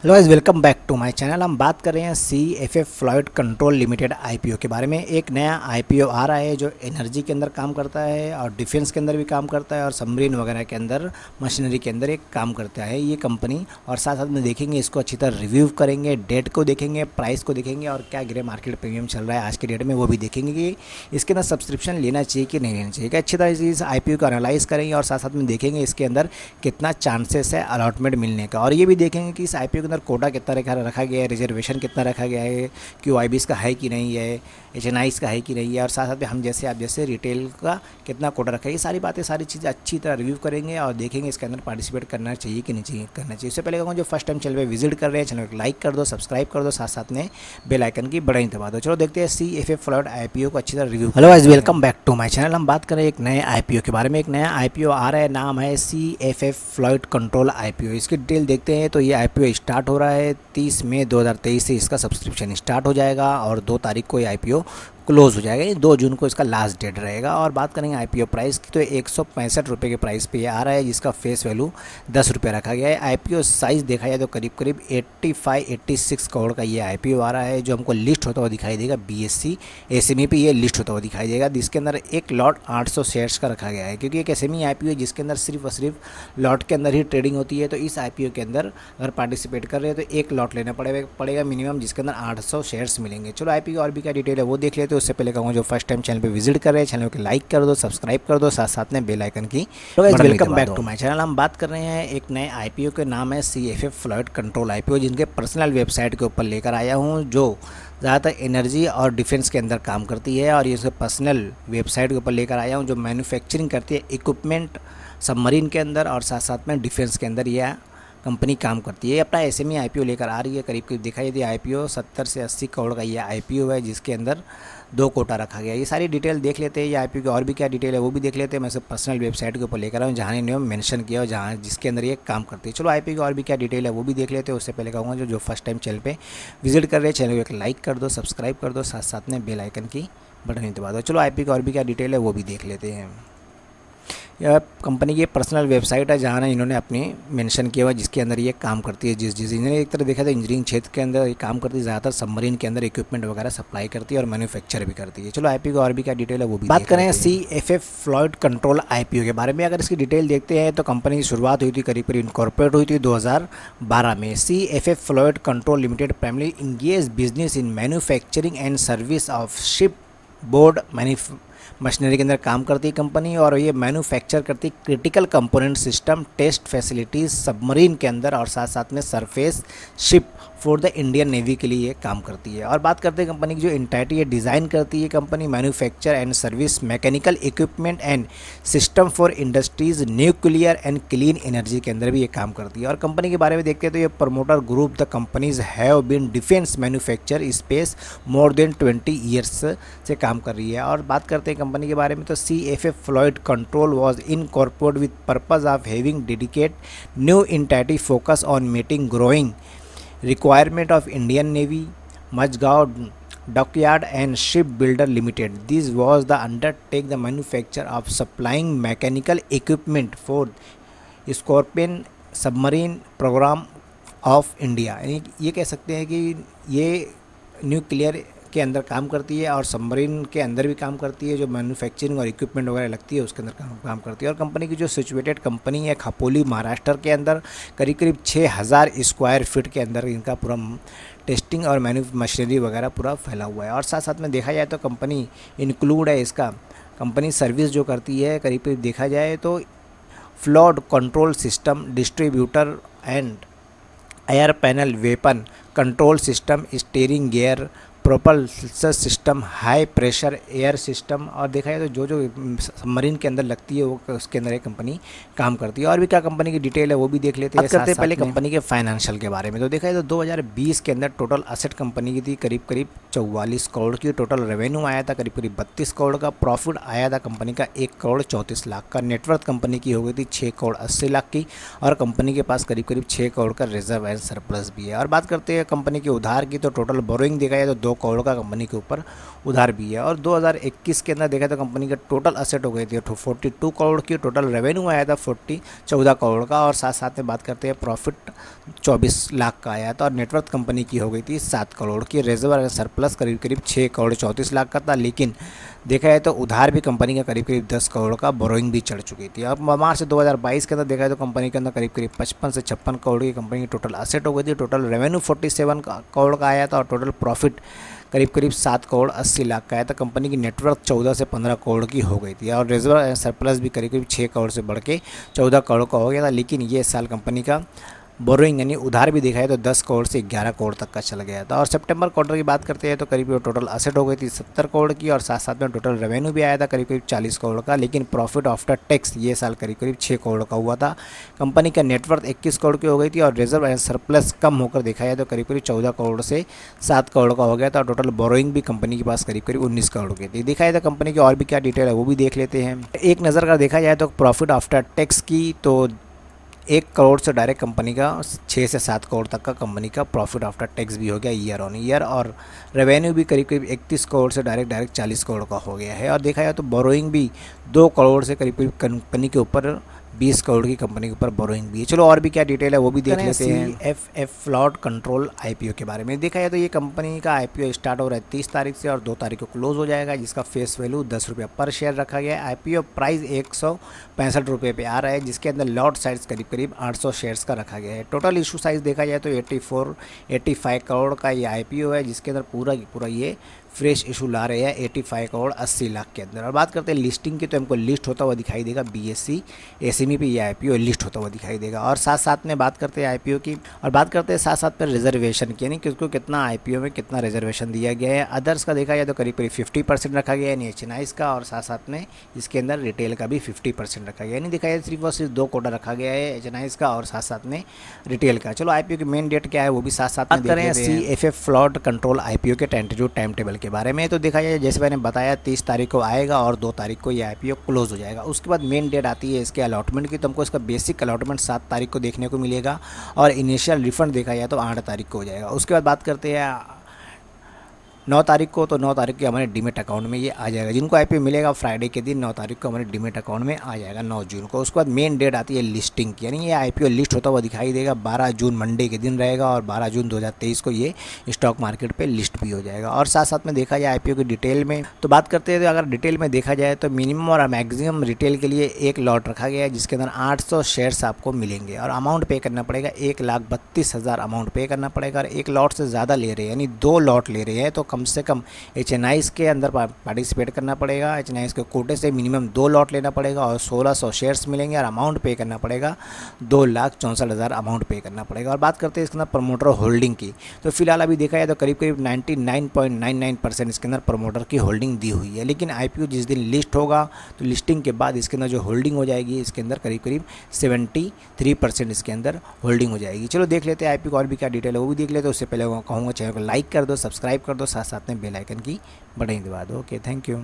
Hello guys, welcome back to my channel. हम बात कर रहे हैं CFF fluid control limited IPO के बारे में। एक नया आईपीओ आ रहा है जो एनर्जी के अंदर काम करता है और डिफेंस के अंदर भी काम करता है और सबमरीन वगैरह के अंदर मशीनरी के अंदर एक काम करता है ये कंपनी। और साथ साथ में देखेंगे, इसको अच्छी तरह रिव्यू करेंगे, डेट को देखेंगे, प्राइस को देखेंगे और क्या ग्रे मार्केट प्रीमियम चल रहा है आज के डेट में वो भी देखेंगे कि इसके अंदर सब्सक्रिप्शन लेना चाहिए कि नहीं लेना चाहिए। अच्छी तरह से इस आईपीओ को एनालाइज करेंगे और साथ साथ में देखेंगे इसके अंदर कितना चांसेस है अलॉटमेंट मिलने का। और ये भी देखेंगे कि इस आईपीओ के अंदर कोटा कितना रखा गया है, रिजर्वेशन कितना रखा गया है, QIBs का है कि नहीं है, HNIs का है कि नहीं है, और साथ साथ में हम जैसे आप जैसे रिटेल का कितना कोटा रखा है। ये सारी बातें, सारी चीज़ें अच्छी तरह रिव्यू करेंगे और देखेंगे इसके अंदर पार्टिसिपेट करना चाहिए कि नहीं चाहिए करना चाहिए। इससे पहले कहूँगा जो फर्स्ट टाइम चैनल पे विजिट कर रहे हैं, चैनल को लाइक कर दो, सब्सक्राइब कर दो, साथ साथ में बेल आइकन की बटन दबा दो। चलो देखते हैं CFF फ्लॉइड आईपीओ को अच्छी तरह review. Hello guys, welcome back to my channel. हम बात करें एक नए आईपीओ के बारे में। एक नया आईपीओ आ रहा है, नाम है CFF फ्लॉइड कंट्रोल आईपीओ। इसकी डिटेल देखते हैं तो ये आईपीओ स्टार्ट हो रहा है 30 मई 2023 से इसका सब्सक्रिप्शन स्टार्ट हो जाएगा और 2 तारीख को ये आईपीओ क्लोज हो जाएगा। ये 2 जून को इसका लास्ट डेट रहेगा। और बात करेंगे आईपीओ प्राइस की तो 165 रुपये के प्राइस पे ये आ रहा है, जिसका फेस वैल्यू 10 रुपये रखा गया है। आईपीओ साइज़ देखा जाए तो करीब करीब 85-86 करोड़ का ये आईपीओ आ रहा है, जो हमको लिस्ट होता हुआ दिखाई देगा BSE SME पे ये लिस्ट होता हुआ दिखाई देगा। जिसके अंदर एक लॉट 800 शेयर्स का रखा गया है, क्योंकि एक SME आईपीओ है जिसके अंदर सिर्फ और सिर्फ लॉट के अंदर ही ट्रेडिंग होती है। तो इस आईपीओ के अंदर अगर पार्टिसिपेट कर रहे हैं तो एक लॉट लेना पड़ेगा मिनिमम, जिसके अंदर 800 शेयर्स मिलेंगे। चलो आईपीओ और भी क्या डिटेल है वो देख लेते हैं। उससे पहले कहूँगा जो फर्स्ट टाइम चैनल पे विजिट कर रहे हैं, चैनल को लाइक कर दो, सब्सक्राइब कर दो, साथ साथ में बेल आइकन की welcome back to my channel. हम बात कर रहे हैं एक नए आईपीओ के, नाम है CFF फ्लॉइड कंट्रोल आईपीओ, जिनके पर्सनल वेबसाइट के ऊपर लेकर आया हूँ, जो ज़्यादातर एनर्जी और डिफेंस के अंदर काम करती है। और ये उसके पर्सनल वेबसाइट के ऊपर लेकर आया हूँ, जो मैन्युफैक्चरिंग करती है इक्विपमेंट सबमरीन के अंदर और साथ साथ में डिफेंस के अंदर यह कंपनी काम करती है। अपना SME आईपीओ लेकर आ रही है। करीब करीब दिखाई दी आईपीओ 70 से 80 करोड़ का ये आईपीओ है, जिसके अंदर 2 कोटा रखा गया है। ये सारी डिटेल देख लेते हैं। ये आईपीओ की और भी क्या डिटेल है वो भी देख लेते हैं। मैं सब पर्सनल वेबसाइट के ऊपर लेकर आया हूँ, जहाँ इन्होंने मेंशन किया और जहाँ जिसके अंदर ये काम करती है। चलो आईपीओ की और भी क्या डिटेल है वो भी देख लेते हैं। उससे पहले कहूँगा जो फर्स्ट टाइम चैनल पे विजिट कर रहे हैं, चैनल को एक लाइक कर दो, सब्सक्राइब कर दो, साथ साथ में बेल आइकन की बटन दबा दो। चलो आईपीओ की और भी क्या डिटेल है वो भी देख लेते हैं। यह कंपनी की पर्सनल वेबसाइट है, जहाँ इन्होंने अपनी मेंशन किया हुआ जिसके अंदर ये काम करती है। जिस इन्होंने एक तरह देखा था इंजीनियरिंग क्षेत्र के अंदर ये काम करती है, ज़्यादातर सबमरीन के अंदर इक्विपमेंट वगैरह सप्लाई करती है और मैन्युफैक्चर भी करती है। चलो आईपीओ और भी क्या डिटेल है वो भी बात करें। CFF फ्लॉइड कंट्रोल आईपीओ के बारे में अगर इसकी डिटेल देखते हैं तो कंपनी की शुरुआत हुई थी, करीब करीब इनकॉर्पोरेट हुई थी 2012 में। CFF fluid control limited primary engage business in manufacturing and service of ship board machinery के अंदर काम करती है कंपनी। और ये मैन्युफैक्चर करती है critical component system, test facilities submarine के अंदर और साथ साथ में surface ship for the Indian navy के लिए ये काम करती है। और बात करते हैं कंपनी की जो इंटायरिटी ये डिज़ाइन करती है company, manufacture and service mechanical equipment and system for industries, nuclear and clean energy के अंदर भी ये काम करती है। और कंपनी के बारे में देखते हैं तो ये promoter group the companies have been defence manufacture space more than 20 years से काम कर रही है। और बात करते हैं कंपनी के बारे में तो CFF fluid control was incorporated with purpose of having dedicate new entirety focus on meeting growing requirement of Indian Navy, Majgaon Dockyard and Shipbuilder Limited. This was the undertake the manufacture of supplying mechanical equipment for Scorpion submarine program of India. यानी ये कह सकते हैं कि ये nuclear के अंदर काम करती है और सबमरीन के अंदर भी काम करती है, जो मैन्युफैक्चरिंग और इक्विपमेंट वगैरह लगती है उसके अंदर काम करती है। और कंपनी की जो सिचुएटेड कंपनी है खपोली महाराष्ट्र के अंदर, करीब करीब 6000 स्क्वायर फीट के अंदर इनका पूरा टेस्टिंग और मशीनरी वगैरह पूरा फैला हुआ है। और साथ साथ में देखा जाए तो कंपनी इंक्लूड है इसका कंपनी सर्विस जो करती है, करीब करीब देखा जाए तो flood control system, distributor and air panel, weapon control system, steering gear, propulsor system, high pressure air system. और देखा जाए तो जो सबमरीन के अंदर लगती है वो उसके अंदर एक कंपनी काम करती है। और भी क्या कंपनी की डिटेल है वो भी देख लेते हैं। करते हैं पहले कंपनी के फाइनेंशियल के बारे में। तो देखा जाए तो 2020 के अंदर टोटल असेट कंपनी की थी करीब करीब 44 करोड़ की। टोटल रेवेन्यू आया था करीब करीब 32 करोड़ का। प्रॉफिट आया था कंपनी का 1 करोड़ 34 लाख का। नेटवर्थ कंपनी की हो गई थी 6 करोड़ 80 लाख की। और कंपनी के पास करीब करीब 6 करोड़ का रिजर्व एंड सरप्लस भी है। और बात करते हैं कंपनी के उधार की तो टोटल बोरोइंग देखा जाए तो 2 2 करोड़ का कंपनी के ऊपर उधार भी है। और 2021 के अंदर देखा तो कंपनी का टोटल असेट हो गई थी 42 करोड़ की, टोटल रेवेन्यू आया था 14 करोड़ का, और साथ साथ में बात करते हैं प्रॉफिट 24 लाख का आया था, और नेटवर्थ कंपनी की हो गई थी 7 करोड़ की, रिजर्व एंड सरप्लस करीब करीब 6 करोड़ 34 लाख का था। लेकिन देखा जाए तो उधार भी कंपनी का करीब करीब 10 करोड़ का बोरोइंग भी चढ़ चुकी थी। अब मार्च 2022 के अंदर देखा जाए तो कंपनी के अंदर करीब करीब 55 से 56 करोड़ की कंपनी की टोटल असेट हो गई थी, टोटल रेवेन्यू 47 करोड़ का आया था, और टोटल प्रॉफिट करीब करीब 7 करोड़ 80 लाख का आया था। कंपनी की नेटवर्क 14 से 15 करोड़ की हो गई थी, और रिजर्व सरप्लस भी करीब करीब 6 करोड़ से बढ़ के 14 करोड़ का हो गया था। लेकिन ये साल कंपनी का बोरोइंग यानी उधार भी देखा है तो 10 करोड़ से 11 करोड़ तक का चल गया था। और सितंबर क्वार्टर की बात करते हैं तो करीब टोटल असेट हो गई थी 70 करोड़ की, और साथ साथ में टोटल रेवेन्यू भी आया था करीब करीब 40 करोड़ का। लेकिन प्रॉफिट आफ्टर टैक्स ये साल करीब करीब 6 करोड़ का हुआ था। कंपनी का नेटवर्थ 21 करोड़ की हो गई थी, और रिजर्व एंड सरप्लस कम होकर देखा जाए तो करीब करीब 14 करोड़ से 7 करोड़ का हो गया था। और टोटल बोरोइंग भी कंपनी के पास करीब करीब 19 करोड़ की थी। देखा जाए तो कंपनी की और भी क्या डिटेल है वो भी देख लेते हैं। एक नज़र अगर देखा जाए तो प्रॉफिट आफ्टर टैक्स की तो 1 करोड़ से डायरेक्ट कंपनी का 6 से 7 करोड़ तक का कंपनी का प्रॉफिट आफ्टर टैक्स भी हो गया ईयर ऑन ईयर, और रेवेन्यू भी करीब करीब 31 करोड़ से डायरेक्ट 40 करोड़ का हो गया है। और देखा जाए तो बोरोइंग भी 2 करोड़ से करीब करीब कंपनी के ऊपर 20 करोड़ की कंपनी के ऊपर बोरोइंग भी है। चलो और भी क्या डिटेल है वो भी देख लेते हैं। CFF फ्लॉट कंट्रोल IPO के बारे में देखा जाए तो ये कंपनी का IPO स्टार्ट हो रहा है 30 तारीख से, और 2 तारीख को क्लोज हो जाएगा, जिसका फेस वैल्यू 10 रुपये पर शेयर रखा गया है। IPO प्राइस 165 रुपये पे आ रहा है, जिसके अंदर लॉट साइज करीब करीब 800 शेयर्स का रखा गया है। टोटल इशू साइज देखा जाए तो 85 करोड़ का ये IPO है, जिसके अंदर पूरा ये फ्रेश इशू ला रहे हैं 85 करोड़ 80 लाख के अंदर। और बात करते हैं लिस्टिंग की तो हमको लिस्ट होता हुआ दिखाई देगा BSE SME पे ये IPO लिस्ट होता हुआ दिखाई देगा। और साथ साथ में बात करते हैं IPO की, और बात करते हैं साथ साथ में रिजर्वेशन की, यानी किसको कितना IPO में कितना रिजर्वेशन दिया गया है। अदर्स का देखा जाए तो करीब करीब 50% रखा गया है, यानी HNIs का, और साथ साथ में इसके अंदर रिटेल का भी 50% रखा गया है। यानी देखा जाए सिर्फ और सिर्फ 2 कोटा रखा गया है, HNIs का और साथ साथ में रिटेल का। चलो IPO की मेन डेट क्या है वो भी साथ साथ में देख लेते हैं। CFF फ्लॉट कंट्रोल IPO के टेंटेटिव टाइम टेबल के बारे में तो देखा जाए जैसे मैंने बताया 30 तारीख को आएगा, और 2 तारीख को ये IPO क्लोज हो जाएगा। उसके बाद मेन डेट आती है इसके अलॉटमेंट की, तो हमको इसका बेसिक अलॉटमेंट 7 तारीख को देखने को मिलेगा, और इनिशियल रिफंड देखा जाए तो 8 तारीख को हो जाएगा। उसके बाद बात करते हैं 9 तारीख को, तो 9 तारीख के हमारे डीमेट अकाउंट में ये आ जाएगा। जिनको IPO मिलेगा फ्राइडे के दिन 9 तारीख को हमारे डीमेट अकाउंट में आ जाएगा 9 जून को। उसके बाद मेन डेट आती है लिस्टिंग की, यानी ये IPO लिस्ट होता हुआ दिखाई देगा 12 जून मंडे के दिन रहेगा, और 12 जून 2023 को ये स्टॉक मार्केट पे लिस्ट भी हो जाएगा। और साथ साथ में देखा जाए IPO की डिटेल में तो बात करते हैं, तो अगर डिटेल में देखा जाए तो मिनिमम और मैक्सिमम रिटेल के लिए एक लॉट रखा गया है, जिसके अंदर 800 शेयर्स आपको मिलेंगे, और अमाउंट पे करना पड़ेगा 1,32,000 अमाउंट पे करना पड़ेगा। और एक लॉट से ज़्यादा ले रहे हैं यानी 2 लॉट ले रहे हैं तो कम से कम HNIs के अंदर पार्टिसिपेट करना पड़ेगा। HNIs के कोटे से मिनिमम 2 लॉट लेना पड़ेगा, और 1600 शेयर्स मिलेंगे, और अमाउंट पे करना पड़ेगा 2,64,000 अमाउंट पे करना पड़ेगा। और बात करते हैं इसके अंदर प्रमोटर होल्डिंग की, तो फिलहाल अभी देखा जाए तो करीब करीब 99.99% इसके अंदर प्रमोटर की होल्डिंग दी हुई है। लेकिन IPO जिस दिन लिस्ट होगा तो लिस्टिंग के बाद इसके अंदर जो होल्डिंग हो जाएगी इसके अंदर करीब करीब 73% इसके अंदर होल्डिंग हो जाएगी। चलो देख लेते हैं IPO को और भी क्या डिटेल है वो भी देख लेते हैं। उससे पहले कहूँगा चैनल को लाइक कर दो, सब्सक्राइब कर दो, साथ साथ में बेल आइकन की बटन दबा दो। Okay, thank you.